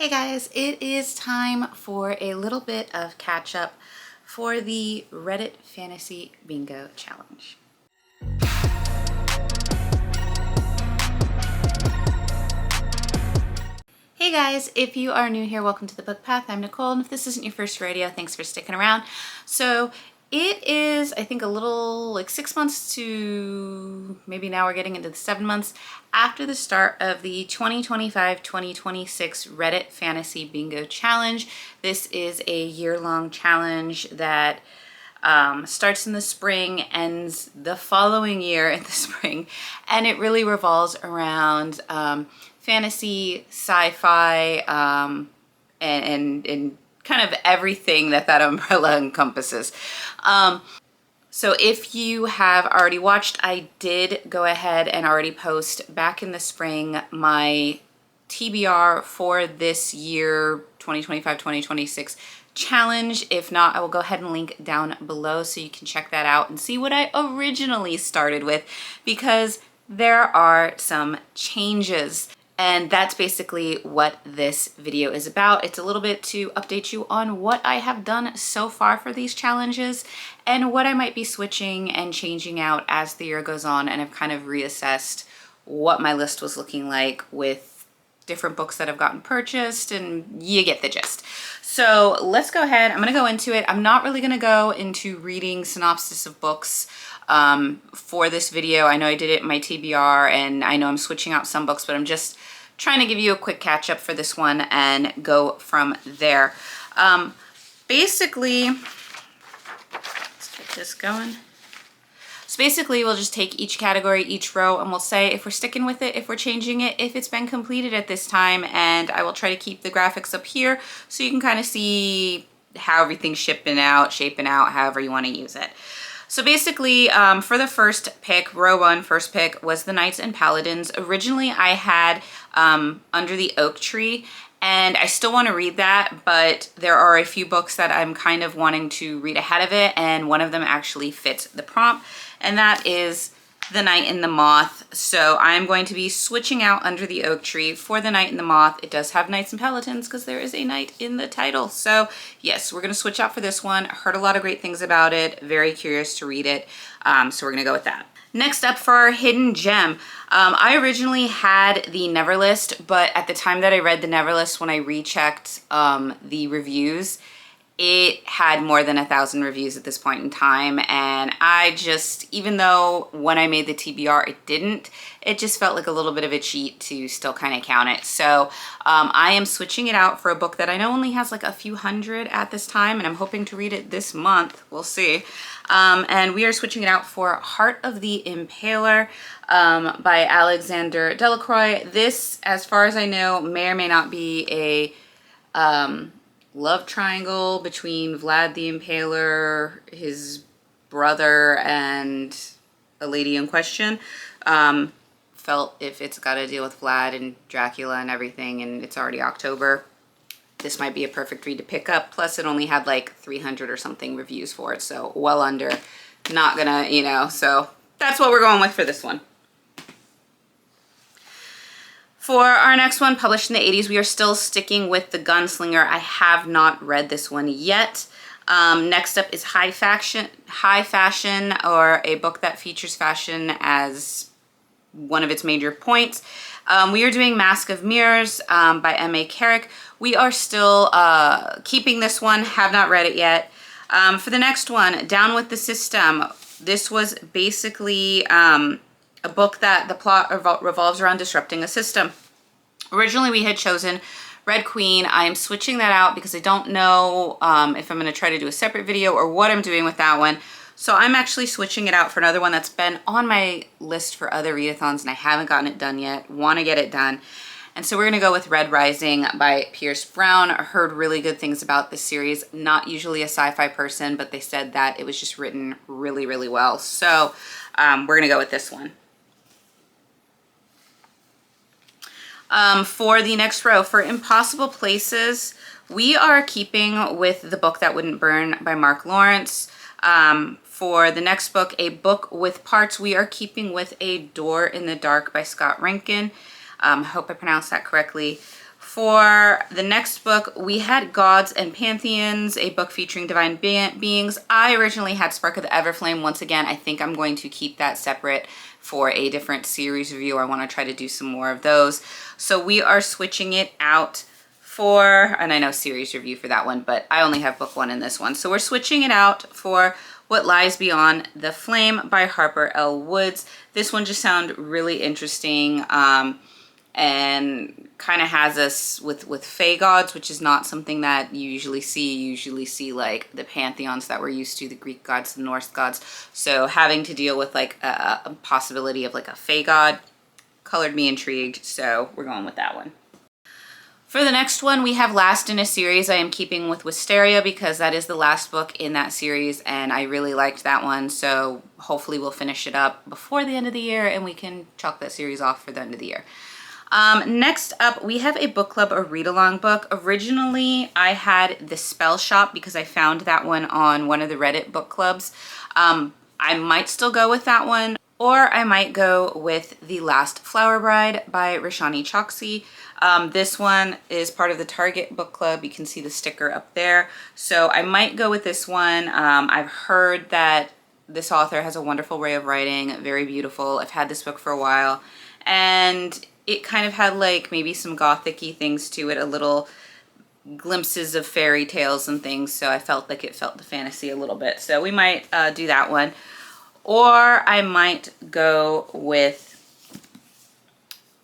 Hey guys, it is time for a little bit of catch up for the Reddit Fantasy Bingo Challenge. Hey guys, if you are new here, welcome to the Book Path. I'm Nicole, and if this isn't your first rodeo, thanks for sticking around. So it is, I think, a little like 6 months to maybe now we're getting into the 7 months after the start of the 2025-2026 Reddit Fantasy Bingo Challenge. This is a year-long challenge that starts in the spring, ends the following year in the spring, and it really revolves around fantasy, sci-fi, and kind of everything that umbrella encompasses. So if you have already watched, I did go ahead and already post back in the spring my TBR for this year, 2025-2026 challenge. If not, I will go ahead and link down below so you can check that out and see what I originally started with, because there are some changes. And that's basically what this video is about. It's a little bit to update you on what I have done so far for these challenges and what I might be switching and changing out as the year goes on, and I've kind of reassessed what my list was looking like with different books that have gotten purchased, and you get the gist. So let's go ahead. I'm going to go into it. I'm not really going to go into reading synopsis of books for this video. I know I did it in my TBR, and I know I'm switching out some books, but I'm just trying to give you a quick catch up for this one and go from there. Basically, let's get this going. So basically, we'll just take each category, each row, and we'll say if we're sticking with it, if we're changing it, if it's been completed at this time, and I will try to keep the graphics up here so you can kind of see how everything's shaping out, however you want to use it. So basically, for the first pick, row one, first pick was The Knights and Paladins. Originally, I had Under the Oak Tree, and I still want to read that, but there are a few books that I'm kind of wanting to read ahead of it, and one of them actually fits the prompt, and that is The Knight and the Moth. So I'm going to be switching out Under the Oak Tree for The Knight and the Moth. It does have Knights and Paladins because there is a knight in the title. So yes, we're going to switch out for this one. Heard a lot of great things about it. Very curious to read it. So we're going to go with that. Next up for our hidden gem. I originally had the Neverlist, but at the time that I read the Neverlist, when I rechecked the reviews, it had more than 1,000 reviews at this point in time, and I just, even though when I made the TBR it didn't, it just felt like a little bit of a cheat to still kind of count it. So I am switching it out for a book that I know only has like a few hundred at this time, and I'm hoping to read it this month. We'll see. And we are switching it out for Heart of the Impaler by Alexander Delacroix. This, as far as I know, may or may not be a love triangle between Vlad the Impaler, his brother, and a lady in question. Felt if it's got to deal with Vlad and Dracula and everything, and it's already October, this might be a perfect read to pick up. Plus it only had like 300 or something reviews for it, so well under. Not gonna, you know, so that's what we're going with for this one. For our next one, published in the 80s, we are still sticking with The Gunslinger. I have not read this one yet. Next up is High Fashion, or a book that features fashion as one of its major points. We are doing Mask of Mirrors by M.A. Carrick. We are still keeping this one, have not read it yet. For the next one, Down with the System. This was basically a book that the plot revolves around disrupting a system. Originally, we had chosen Red Queen. I am switching that out because I don't know if I'm going to try to do a separate video or what I'm doing with that one. So I'm actually switching it out for another one that's been on my list for other readathons, and I haven't gotten it done yet. Want to get it done. And so we're going to go with Red Rising by Pierce Brown. I heard really good things about this series. Not usually a sci-fi person, but they said that it was just written really, really well. So we're going to go with this one. For the next row, for Impossible Places, we are keeping with The Book That Wouldn't Burn by Mark Lawrence. For the next book, A Book with Parts, we are keeping with A Door in the Dark by Scott Rankin. Hope I pronounced that correctly. For the next book, we had Gods and Pantheons, a book featuring divine beings. I originally had Spark of the Everflame. Once again, I think I'm going to keep that separate for a different series review. I want to try to do some more of those. So we are switching it out for, and I know series review for that one, but I only have book one in this one. So we're switching it out for What Lies Beyond the Flame by Harper L. Woods. This one just sounded really interesting. And kind of has us with Fae gods, which is not something that you usually see. You usually see like the pantheons that we're used to, the Greek gods, the Norse gods. So having to deal with like a possibility of like a Fae god colored me intrigued. So we're going with that one. For the next one, we have last in a series. I am keeping with Wisteria because that is the last book in that series and I really liked that one. So hopefully we'll finish it up before the end of the year and we can chalk that series off for the end of the year. Next up, we have a book club, a read-along book. Originally, I had The Spell Shop because I found that one on one of the Reddit book clubs. I might still go with that one, or I might go with The Last Flower Bride by Rashani Choksi. This one is part of the Target book club. You can see the sticker up there. So I might go with this one. I've heard that this author has a wonderful way of writing, very beautiful. I've had this book for a while, and it kind of had like maybe some gothic-y things to it, a little glimpses of fairy tales and things. So I felt like it felt the fantasy a little bit. So we might do that one. Or I might go with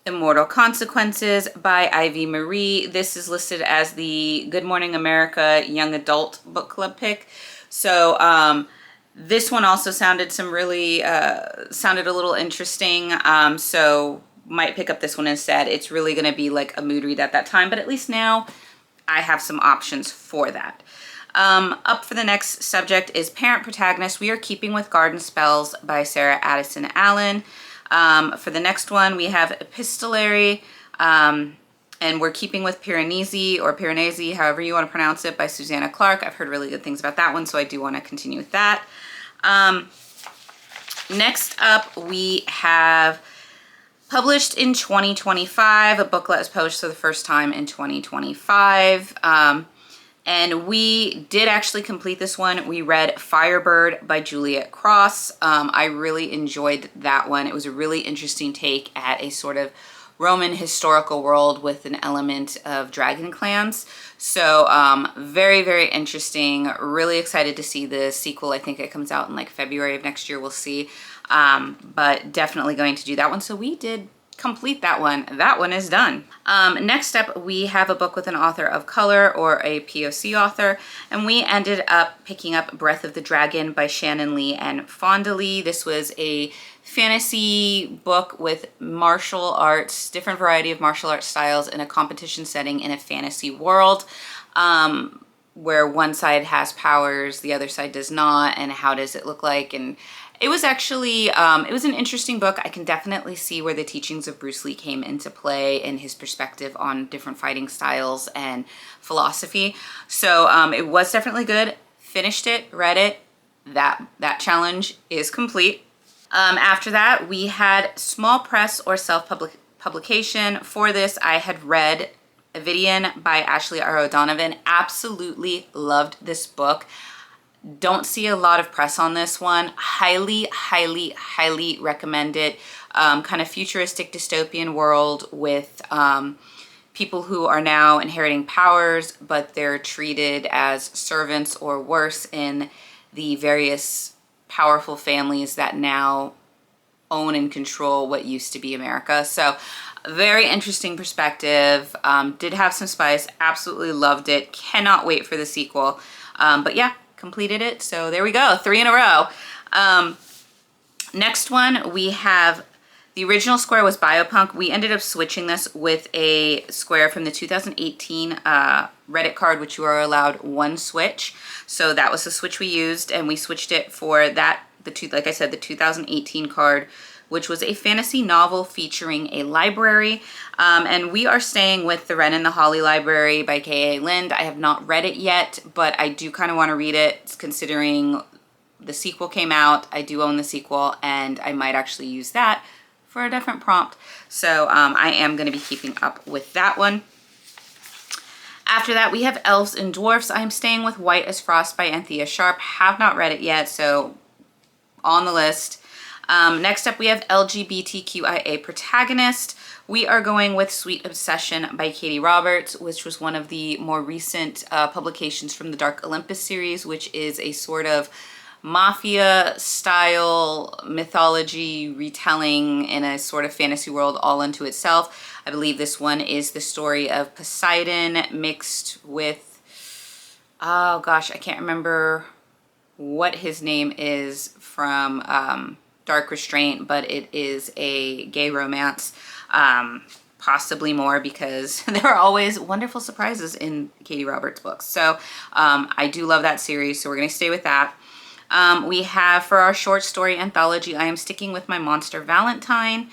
Immortal Consequences by Ivy Marie. This is listed as the Good Morning America Young Adult Book Club pick. So this one also sounded sounded a little interesting. So might pick up this one instead. It's really going to be like a mood read at that time, but at least now I have some options for that. Up for the next subject is Parent Protagonist. We are keeping with Garden Spells by Sarah Addison Allen. For the next one, we have Epistolary, and we're keeping with Piranesi or Piranesi, however you want to pronounce it, by Susanna Clark. I've heard really good things about that one, so I do want to continue with that. Next up, we have published in 2025, a book that was published for the first time in 2025. And we did actually complete this one. We read Firebird by Juliet Cross. I really enjoyed that one. It was a really interesting take at a sort of Roman historical world with an element of dragon clans. So very, very interesting. Really excited to see the sequel. I think it comes out in like February of next year. We'll see. But definitely going to do that one. So we did complete that one. That one is done. Next up, we have a book with an author of color or a POC author, and we ended up picking up Breath of the Dragon by Shannon Lee and Fonda Lee. This was a fantasy book with martial arts, different variety of martial arts styles in a competition setting in a fantasy world, where one side has powers, the other side does not, and how does it look like. And it was actually, it was an interesting book. I can definitely see where the teachings of Bruce Lee came into play and his perspective on different fighting styles and philosophy. So it was definitely good. Finished it, read it. That challenge is complete. After that, we had Small Press or Self-Publication. For this, I had read Videon by Ashley R. O'Donovan. Absolutely loved this book. Don't see a lot of press on this one. Highly, highly, highly recommend it. Kind of futuristic dystopian world with people who are now inheriting powers, but they're treated as servants or worse in the various powerful families that now own and control what used to be America. So very interesting perspective. Did have some spice. Absolutely loved it. Cannot wait for the sequel. But yeah, completed it. So there we go, 3 in a row. Next one, we have the original square was Biopunk. We ended up switching this with a square from the 2018 Reddit card, which you are allowed one switch. So that was the switch we used, and we switched it for that, like I said, the 2018 card, which was a fantasy novel featuring a library. And we are staying with The Wren and the Holly Library by K.A. Lind. I have not read it yet, but I do kind of want to read it considering the sequel came out. I do own the sequel, and I might actually use that for a different prompt. So I am going to be keeping up with that one. After that, we have Elves and Dwarfs. I'm staying with White as Frost by Anthea Sharp. Have not read it yet, so on the list. Next up, we have LGBTQIA Protagonist. We are going with Sweet Obsession by Katie Roberts, which was one of the more recent publications from the Dark Olympus series, which is a sort of mafia style mythology retelling in a sort of fantasy world all unto itself. I believe this one is the story of Poseidon mixed with, oh gosh, I can't remember what his name is from Dark Restraint, but it is a gay romance, possibly more, because there are always wonderful surprises in Katie Roberts books. So I do love that series, so we're going to stay with that. We have, for our short story anthology, I am sticking with my Monster Valentine.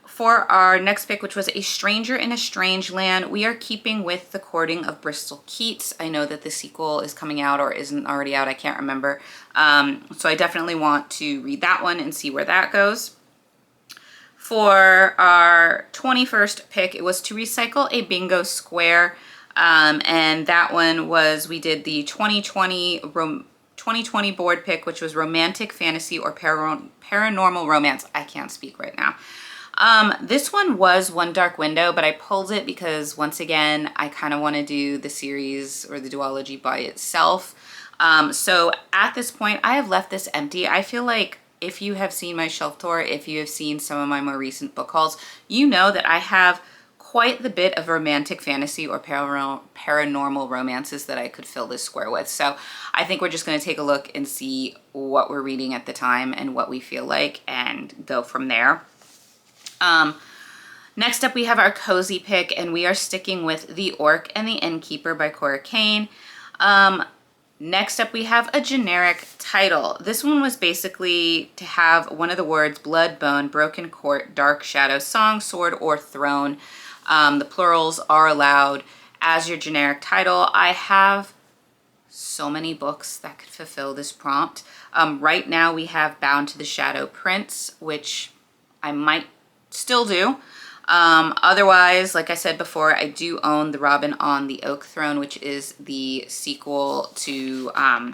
For our next pick, which was A Stranger in a Strange Land, we are keeping with The Courting of Bristol Keats. I know that the sequel is coming out or isn't already out, I can't remember. So I definitely want to read that one and see where that goes. For our 21st pick, it was to recycle a bingo square. And that one was, we did the 2020 board pick, which was romantic, fantasy, or paranormal romance. I can't speak right now. This one was One Dark Window, but I pulled it because, once again, I kind of want to do the series or the duology by itself. So at this point, I have left this empty. I feel like if you have seen my shelf tour, if you have seen some of my more recent book hauls, you know that I have quite the bit of romantic fantasy or paranormal romances that I could fill this square with. So I think we're just going to take a look and see what we're reading at the time and what we feel like and go from there. Next up, we have our cozy pick, and we are sticking with The Orc and the Innkeeper by Cora Kane. Next up, we have a generic title. This one was basically to have one of the words blood, bone, broken court, dark shadow, song, sword, or throne. The plurals are allowed as your generic title. I have so many books that could fulfill this prompt. Right now, we have Bound to the Shadow Prince, which I might still do. Otherwise, like I said before, I do own The Robin on the Oak Throne, which is the sequel to I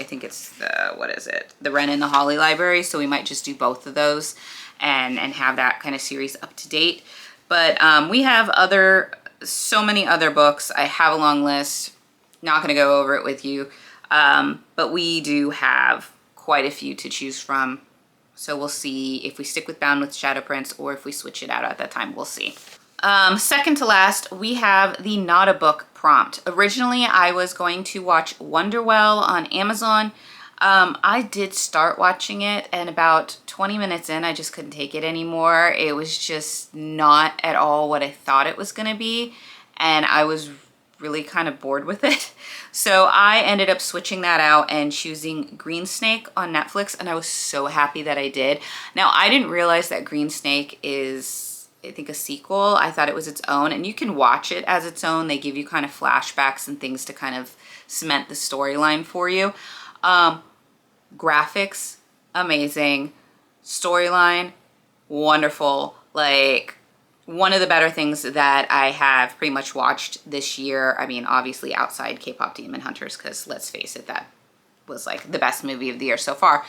think it's the Wren and the Holly Library. So we might just do both of those and have that kind of series up to date. But we have so many other books. I have a long list. Not going to go over it with you. But we do have quite a few to choose from. So we'll see if we stick with Bound with Shadow Prince or if we switch it out at that time. We'll see. Second to last, we have the Not a Book prompt. Originally, I was going to watch Wonderwell on Amazon. I did start watching it, and about 20 minutes in, I just couldn't take it anymore. It was just not at all what I thought it was going to be, and I was really kind of bored with it. So I ended up switching that out and choosing Green Snake on Netflix, and I was so happy that I did. Now, I didn't realize that Green Snake is, I think, a sequel. I thought it was its own, and you can watch it as its own. They give you kind of flashbacks and things to kind of cement the storyline for you. Graphics, amazing. Storyline, wonderful. Like, one of the better things that I have pretty much watched this year. I mean, obviously outside K-pop Demon Hunters, because let's face it, that was like the best movie of the year so far.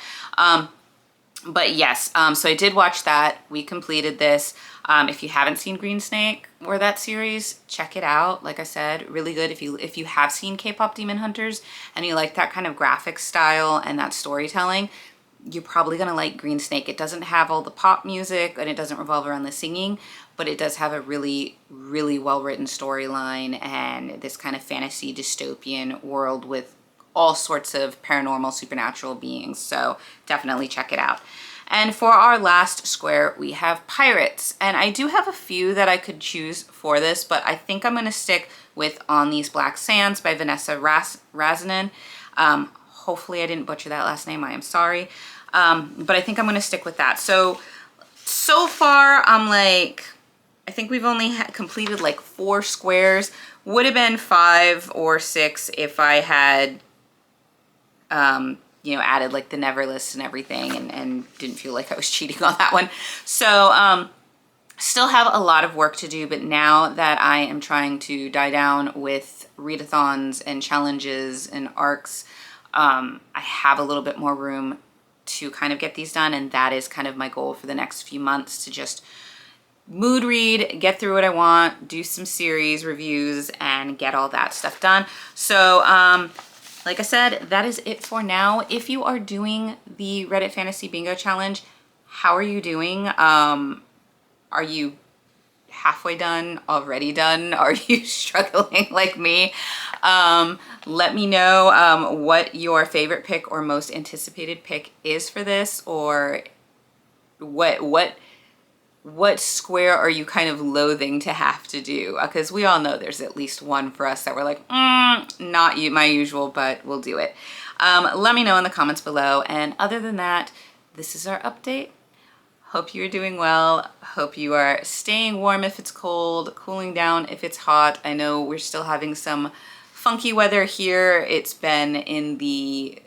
But yes, so I did watch that. We completed this. If you haven't seen Green Snake or that series, check it out. Like I said, really good. If you have seen K-pop Demon Hunters and you like that kind of graphic style and that storytelling, you're probably gonna like Green Snake. It doesn't have all the pop music and it doesn't revolve around the singing, but it does have a really, really well-written storyline and this kind of fantasy dystopian world with all sorts of paranormal supernatural beings. So definitely check it out. And for our last square, we have Pirates. And I do have a few that I could choose for this, but I think I'm gonna stick with On These Black Sands by Vanessa Razanen. Hopefully I didn't butcher that last name, I am sorry. But I think I'm gonna stick with that. So far I'm like, I think we've only completed like 4 squares. Would have been 5 or 6 if I had, you know, added like the never list and everything and didn't feel like I was cheating on that one. So Still have a lot of work to do, but now that I am trying to die down with readathons and challenges and arcs, I have a little bit more room to kind of get these done, and that is kind of my goal for the next few months, to just mood read, get through what I want, do some series reviews, and get all that stuff done. So like I said, that is it for now. If you are doing the Reddit Fantasy Bingo Challenge, how are you doing? Are you halfway done, already done? Are you struggling like me? Let me know what your favorite pick or most anticipated pick is for this, or what square are you kind of loathing to have to do? Because we all know there's at least one for us that we're like, not my usual, but we'll do it. Let me know in the comments below. And other than that, this is our update. Hope you're doing well. Hope you are staying warm if it's cold, cooling down if it's hot. I know we're still having some funky weather here. It's been in the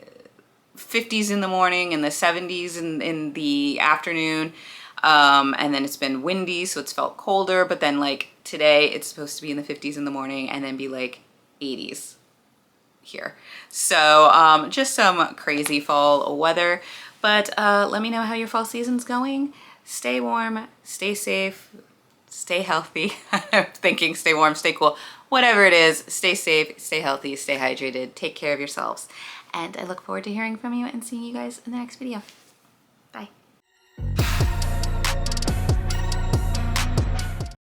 50s in the morning and the 70s in the afternoon. And then it's been windy, so it's felt colder. But then like today, it's supposed to be in the 50s in the morning and then be like 80s here. So just some crazy fall weather. But let me know how your fall season's going. Stay warm, stay safe, stay healthy. I'm thinking stay warm, stay cool. Whatever it is, stay safe, stay healthy, stay hydrated, take care of yourselves. And I look forward to hearing from you and seeing you guys in the next video.